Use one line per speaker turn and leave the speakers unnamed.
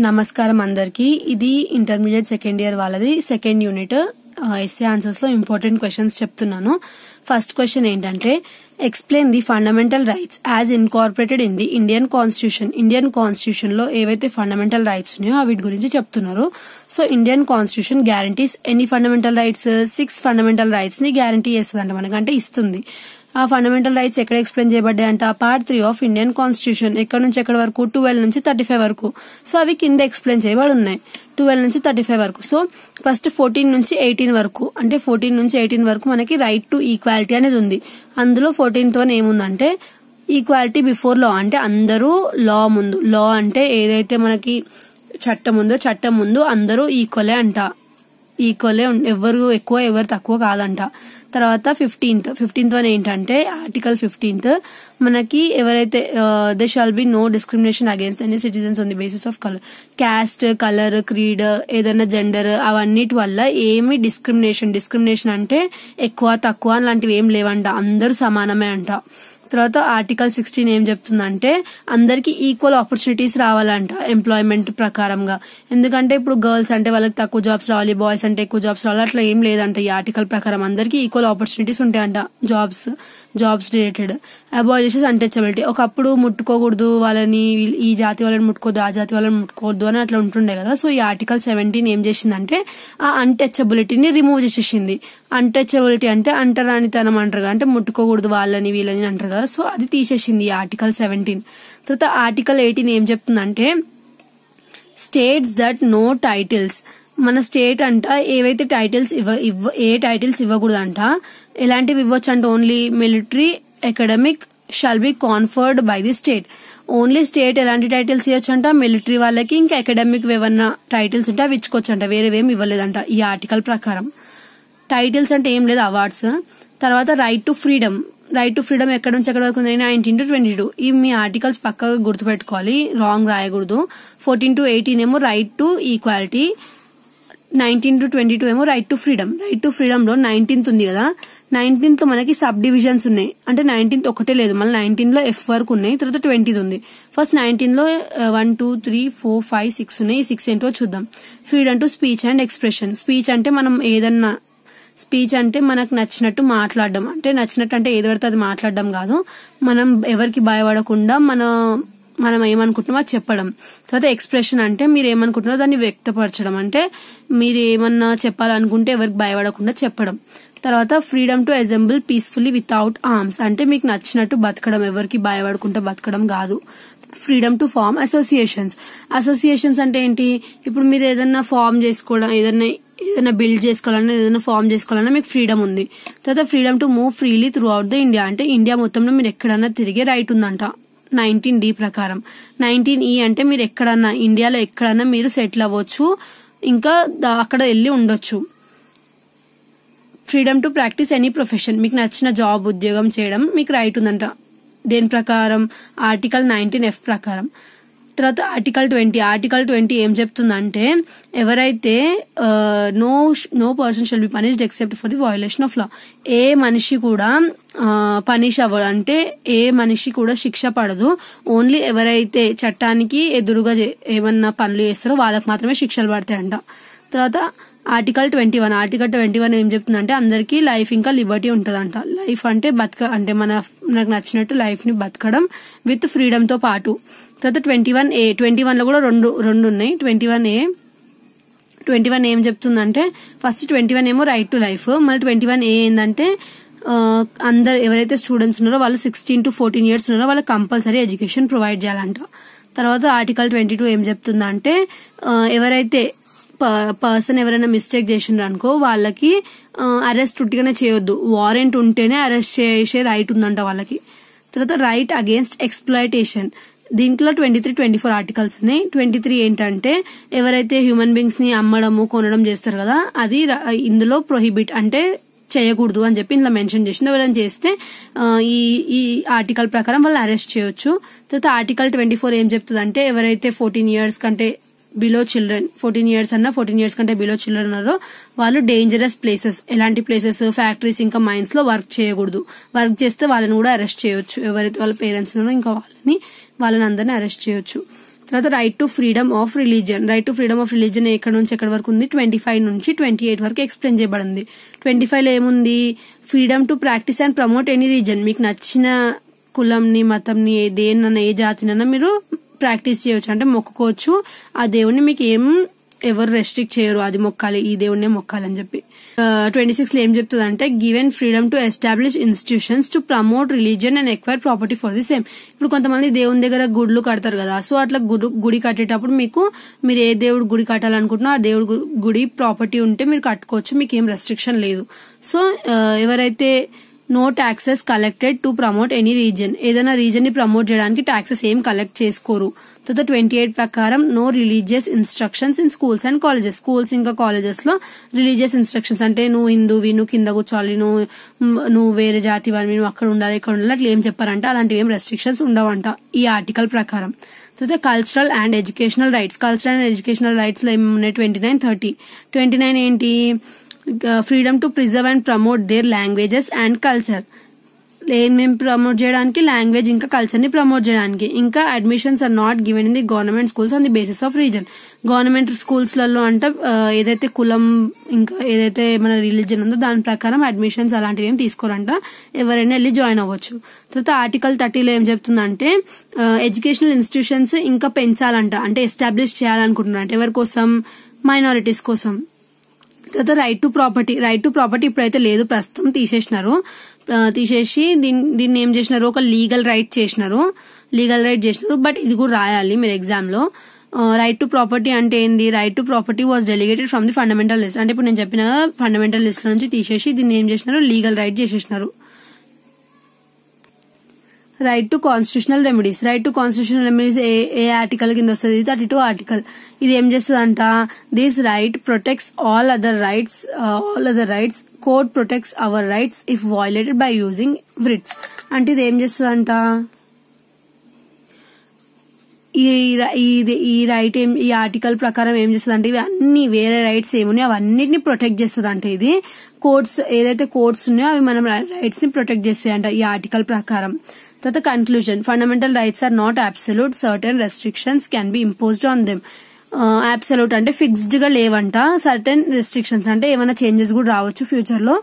నమస్కారం అందరికి. ఇది ఇంటర్మీడియట్ సెకండ్ ఇయర్ వాళ్ళది సెకండ్ యూనిట్ ఎస్ఏ ఆన్సర్స్ లో ఇంపార్టెంట్ క్వశ్చన్స్ చెప్తున్నాను. ఫస్ట్ క్వశ్చన్ ఏంటంటే, explain the fundamental rights as incorporated in the Indian constitution. Indian constitution లో ఏవైతే ఫండమెంటల్ రైట్స్ ఉన్నాయో వీటి గురించి చెప్తున్నారు. సో ఇండియన్ కాన్స్టిట్యూషన్ గ్యారంటీస్ ఎన్ని ఫండమెంటల్ రైట్స్? 6 ఫండమెంటల్ రైట్స్ ని గ్యారంటీ చేస్తుందంట మనకంటే ఇస్తుంది. ఆ ఫండమెంటల్ రైట్స్ ఎక్కడ ఎక్స్ప్లెయిన్ చేయబడ్డాయంట? Part 3 of Indian constitution. ఎక్కడ నుంచి ఎక్కడ వరకు? 12 నుంచి 35 వరకు. సో అవి కింద ఎక్స్ప్లెయిన్ చేయబడి ఉన్నాయి 12 నుంచి 35 వరకు. సో ఫస్ట్ 14 నుంచి 18 వరకు, అంటే 14 నుంచి 18 వరకు మనకి రైట్ టు ఈక్వాలిటీ అనేది ఉంది. అందులో 14th వన్ ఏముందంటే ఈక్వాలిటీ బిఫోర్ లా, అంటే అందరూ లా ముందు. లా అంటే ఏదైతే మనకి చట్టం ఉందో చట్టం ముందు అందరూ ఈక్వలే అంట. ఈక్వలే, ఎవరు ఎక్కువ ఎవరు తక్కువ కాదంట. తర్వాత 15th వన్ ఏంటంటే ఆర్టికల్ 15 మనకి ఎవరైతే they shall be no discrimination against any citizens on the basis of colour. Caste, colour, creed, ఏదైనా జెండర్ అవన్నిటి వల్ల ఏమి డిస్క్రిమినేషన్ అంటే ఎక్కువ తక్కువ లాంటివి ఏం లేవంట, అందరూ సమానమే అంట. తర్వాత ఆర్టికల్ 16 ఏం చెప్తుందంటే అందరికి ఈక్వల్ ఆపర్చునిటీస్ రావాలంట ఎంప్లాయ్మెంట్ ప్రకారంగా. ఎందుకంటే ఇప్పుడు గర్ల్స్ అంటే వాళ్ళకి తక్కువ జాబ్స్ రావాలి, బాయ్స్ అంటే ఎక్కువ జాబ్స్ రావాలి, అట్లా ఏం లేదంట. ఈ ఆర్టికల్ ప్రకారం అందరికి ఈక్వల్ ఆపర్చునిటీస్ ఉంటాయంట జాబ్స్ రిలేటెడ్. అబాలిషన్స్ అన్టచబిలిటీ, ఒకప్పుడు ముట్టుకోకూడదు వాళ్ళని, ఈ జాతి వాళ్ళని ముట్టుకోవద్దు ఆ జాతి వాళ్ళని ముట్టుకోవద్దు అని అట్లా ఉంటుండే కదా. సో ఈ ఆర్టికల్ 17 ఏం చేసిందంటే ఆ అన్టచబిలిటీని రిమూవ్ చేసేసింది. అన్టచబిలిటీ అంటే అంటరానితనం అంటారు, అంటే ముట్టుకోకూడదు వాళ్ళని వీళ్ళని అంటారు కదా. సో అది తీసేసింది ఆర్టికల్ 17. తర్వాత ఆర్టికల్ 18 ఏం చెప్తుందంటే స్టేట్స్ దట్ నో టైటిల్స్. మన స్టేట్ అంట ఏవైతే టైటిల్స్ ఏ టైటిల్స్ ఇవ్వకూడదంట. ఎలాంటివి ఇవ్వచ్చు అంటే only military, academic shall be conferred by the state. Only state ఎలాంటి టైటిల్స్ ఇవ్వచ్చు అంట? మిలిటరీ వాళ్ళకి, ఇంకా అకాడమిక్ ఏమన్నా టైటిల్స్ ఉంటే అవి ఇచ్చుకోవచ్చు అంట, వేరేవేం ఇవ్వలేదంట ఈ ఆర్టికల్ ప్రకారం. టైటిల్స్ అంటే ఏం లేదు, అవార్డ్స్. తర్వాత రైట్ టు ఫ్రీడమ్ ఎక్కడ నుంచి ఎక్కడ వరకు 19 to 22. ఈ మీ ఆర్టికల్స్ పక్కగా గుర్తుపెట్టుకోవాలి, రాంగ్ రాయకూడదు. 14 to 18 ఏమో రైట్ టు ఈక్వాలిటీ, 19 to 22 ఏమో right to freedom. Right to freedom లో 19th ఉంది కదా, 19th లో మనకి సబ్ డివిజన్స్ ఉన్నాయి, అంటే 19th ఒకటే లేదు, మళ్ళీ 19 లో F వరకు ఉన్నాయి, తర్వాత 20th ఉంది. ఫస్ట్ 19 లో 1 2 3 4 5 6 ఉన్నాయి. ఈ 6 ఏంటో చూద్దాం. Freedom to speech and expression. Speech అంటే మనం ఏదన్నా, స్పీచ్ అంటే మనకు నచ్చినట్టు మాట్లాడడం, అంటే నచ్చినట్టు అంటే ఏది పడితే అది మాట్లాడడం కాదు, మనం ఎవరికి భయపడకుండా మనం ఏమనుకుంటున్నామో అది చెప్పడం. తర్వాత ఎక్స్ప్రెషన్ అంటే మీరు ఏమనుకుంటున్నారో దాన్ని వ్యక్తపరచడం, అంటే మీరు ఏమన్నా చెప్పాలనుకుంటే ఎవరికి భయపడకుండా చెప్పడం. తర్వాత freedom to assemble peacefully without arms, అంటే మీకు నచ్చినట్టు బతకడం, ఎవరికి భయపడకుండా బతకడం కాదు. ఫ్రీడమ్ టు ఫార్మ్ అసోసియేషన్స్ అంటే ఏంటి? ఇప్పుడు మీరు ఏదన్నా ఫార్మ్ చేసుకోవడం, ఏదైనా బిల్డ్ చేసుకోవాలన్నా, ఏదైనా ఫార్మ్ చేసుకోవాలన్నా మీకు ఫ్రీడమ్ ఉంది. తర్వాత freedom to move freely through out the India, అంటే ఇండియా మొత్తంలో మీరు ఎక్కడన్నా తిరిగే రైట్ ఉందంట 19D ప్రకారం. 19E అంటే మీరు ఎక్కడన్నా ఇండియాలో ఎక్కడన్నా మీరు సెటిల్ అవ్వచ్చు, ఇంకా అక్కడ వెళ్ళి ఉండొచ్చు. Freedom to practice any profession, మీకు నచ్చిన జాబ్ ఉద్యోగం చేయడం మీకు రైట్ ఉందంట. దేని ప్రకారం? ఆర్టికల్ 19F ప్రకారం. తర్వాత ఆర్టికల్ 20 ఏం చెప్తుందంటే ఎవరైతే no person shall be punished except for the violation of law. ఏ మనిషి కూడా పనిష్ అవ్వదు, అంటే ఏ మనిషి కూడా శిక్ష పడదు. ఓన్లీ ఎవరైతే చట్టానికి ఎదురుగా ఏమన్నా పనులు చేస్తారో వాళ్ళకి మాత్రమే శిక్షలు పడతాయంట. తర్వాత ఆర్టికల్ 21 ఏం చెప్తుందంటే అందరికీ లైఫ్ ఇంకా లిబర్టీ ఉంటదంట. లైఫ్ అంటే అంటే మనకు నచ్చినట్టు లైఫ్ ని బతకడం విత్ ఫ్రీడమ్ తో పాటు. తర్వాత 21 లో కూడా రెండు ఉన్నాయి. 21 ఏం చెప్తుందంటే ఫస్ట్ 21 ఏమో రైట్ టు లైఫ్, మళ్ళీ 21A ఏంటంటే అందరు ఎవరైతే స్టూడెంట్స్ ఉన్నారో వాళ్ళు 16 to 14 years ఉన్నారో వాళ్ళకి కంపల్సరీ ఎడ్యుకేషన్ ప్రొవైడ్ చేయాలంట. తర్వాత ఆర్టికల్ 22 ఏం చెప్తుందంటే ఎవరైతే పర్సన్ ఎవరైనా మిస్టేక్ చేసిండ్రు అనుకో వాళ్ళకి అరెస్ట్ ఉట్టిగానే చేయొద్దు, వారెంట్ ఉంటేనే అరెస్ట్ చేసే రైట్ ఉందంట వాళ్ళకి. తర్వాత రైట్ అగేన్స్ట్ ఎక్స్ప్లాయిటేషన్, దీంట్లో 23, 24 ఆర్టికల్స్ ఉన్నాయి. 23 ఏంటంటే ఎవరైతే హ్యూమన్ బీయింగ్స్ ని అమ్మడము కొనడం చేస్తారు కదా, అది ఇందులో ప్రొహిబిట్, అంటే చేయకూడదు అని చెప్పి ఇందులో మెన్షన్ చేసింది. ఎవరైనా చేస్తే ఈ ఆర్టికల్ ప్రకారం వాళ్ళని అరెస్ట్ చేయొచ్చు. తర్వాత ఆర్టికల్ 24 ఏం చెప్తుందంటే ఎవరైతే 14 years కంటే బిలో చిల్డ్రన్, 14 years అన్నా 14 years కంటే బిలో చిల్డ్రన్ ఉన్నారో వాళ్ళు డేంజరస్ ప్లేసెస్, ఎలాంటి ప్లేసెస్? ఫ్యాక్టరీస్ ఇంకా మైన్స్ లో వర్క్ చేయకూడదు. వర్క్ చేస్తే వాళ్ళని కూడా అరెస్ట్ చేయొచ్చు, ఎవరైతే వాళ్ళ పేరెంట్స్ ఉన్నారో ఇంకా వాళ్ళని అందరినీ అరెస్ట్ చేయొచ్చు. తర్వాత right to freedom of religion. Right to freedom of religion ఎక్కడ నుంచి ఎక్కడ వరకు ఉంది, 25 నుంచి 28 వరకు ఎక్స్ప్లెయిన్ చేయబడింది. 25లో ఏముంది, freedom to practice and promote any religion. మీకు నచ్చిన కులంని, మతంని, దేన్నన్నా, ఏ జాతినన్నా మీరు ప్రాక్టీస్ చేయవచ్చు, అంటే మొక్కుకోవచ్చు. ఆ దేవుణ్ణి మీకు ఎవరు రెస్ట్రిక్ట్ చేయరు, అది మొక్కాలి, ఈ దేవుణ్ణే మొక్కాలి అని చెప్పి. 26లో ఏం చెప్తుంది అంటే given freedom to establish institutions to promote religion and acquire property for the same. ఇప్పుడు కొంతమంది దేవుని దగ్గర గుడులు కడతారు కదా, సో అట్లా గుడి కట్టేటప్పుడు మీరు ఏ దేవుడు గుడి కట్టాలనుకుంటున్నా ఆ దేవుడు గుడి ప్రాపర్టీ ఉంటే మీరు కట్టుకోవచ్చు, మీకు ఏం రెస్ట్రిక్షన్ లేదు. సో ఎవరైతే no taxes collected to promote any reason, ఏదైనా రీజన్ ని ప్రమోట్ చేయడానికి టాక్సెస్ ఏం కలెక్ట్ చేసుకోరు. తర్వాత 28 ప్రకారం no religious instructions in schools and colleges. Schools ఇంకా కాలేజెస్ లో రిలీజియస్ ఇన్స్ట్రక్షన్స్ అంటే నువ్వు హిందూవి, నువ్వు కింద కూర్చోవాలి, నువ్వు వేరే జాతి వారివి, నువ్వు అక్కడ ఉండాలి, ఇక్కడ ఉండాలి, అట్లా ఏం చెప్పారంట, అలాంటివి ఏం రెస్ట్రిక్షన్స్ ఉండవంట ఈ ఆర్టికల్ ప్రకారం. తర్వాత cultural and educational rights. Cultural and educational rights లో ఏమున్నాయి, 29, 30. 29 ఏంటి, freedom to preserve and promote their languages and culture. ఏమేం ప్రమోట్ చేయడానికి, లాంగ్వేజ్ ఇంకా కల్చర్ ని ప్రమోట్ చేయడానికి. ఇంకా admissions are not given in the government schools on the basis of reason. Government schools లలో అంటే ఏదైతే కులం ఇంకా ఏదైతే మన రిలీజన్ ఉందో దాని ప్రకారం అడ్మిషన్స్ అలాంటివి ఏం తీసుకోరంట, ఎవరైనా వెళ్ళి జాయిన్ అవ్వచ్చు. తర్వాత ఆర్టికల్ 30లో ఏం చెప్తుందంటే ఎడ్యుకేషనల్ ఇన్స్టిట్యూషన్స్ ఇంకా పెంచాలంట, అంటే ఎస్టాబ్లిష్ చేయాలనుకుంటున్నారు, అంటే ఎవరి కోసం, మైనారిటీస్ కోసం. తర్వాత right to property. Right to property ఇప్పుడైతే లేదు, ప్రస్తుతం తీసేసి దీన్ని ఏం చేసినారు, ఒక లీగల్ రైట్ చేసినారు. బట్ ఇది కూడా రాయాలి మీరు ఎగ్జామ్ లో. రైట్ టు ప్రాపర్టీ అంటే ఏంది, right to property was delegated from the fundamental list. అంటే ఇప్పుడు నేను చెప్పిన ఫండమెంటల్ లిస్ట్ నుంచి తీసేసి దీన్ని ఏం చేసినారు, లీగల్ రైట్ చేసేసినారు. Right to constitutional remedies. Right to constitutional remedies ఏ ఆర్టికల్ కింద వస్తుంది, 32 ఆర్టికల్. ఇది ఏం చేస్తుందంట, this right protects all other rights, code protects our rights if violated by using writs. అంటే ఇది ఏం చేస్తుందంట, ఈ ఆర్టికల్ ప్రకారం ఏం చేస్తుంది అంటే ఇవి అన్ని వేరే రైట్స్ ఏమున్నాయి అవన్నిటిని ప్రొటెక్ట్ చేస్తుంది. అంటే ఇది కోడ్స్, ఏదైతే కోడ్స్ ఉన్నాయో అవి మనం రైట్స్ ని ప్రొటెక్ట్ చేస్తాయంట ఈ ఆర్టికల్ ప్రకారం. తర్వాత conclusion, fundamental rights are not absolute, certain restrictions can be imposed on them. Absolute అంటే ఫిక్స్డ్ గా లేవంట, సర్టెన్ రెస్ట్రిక్షన్స్ అంటే ఏమైనా చేంజెస్ కూడా రావచ్చు ఫ్యూచర్ లో.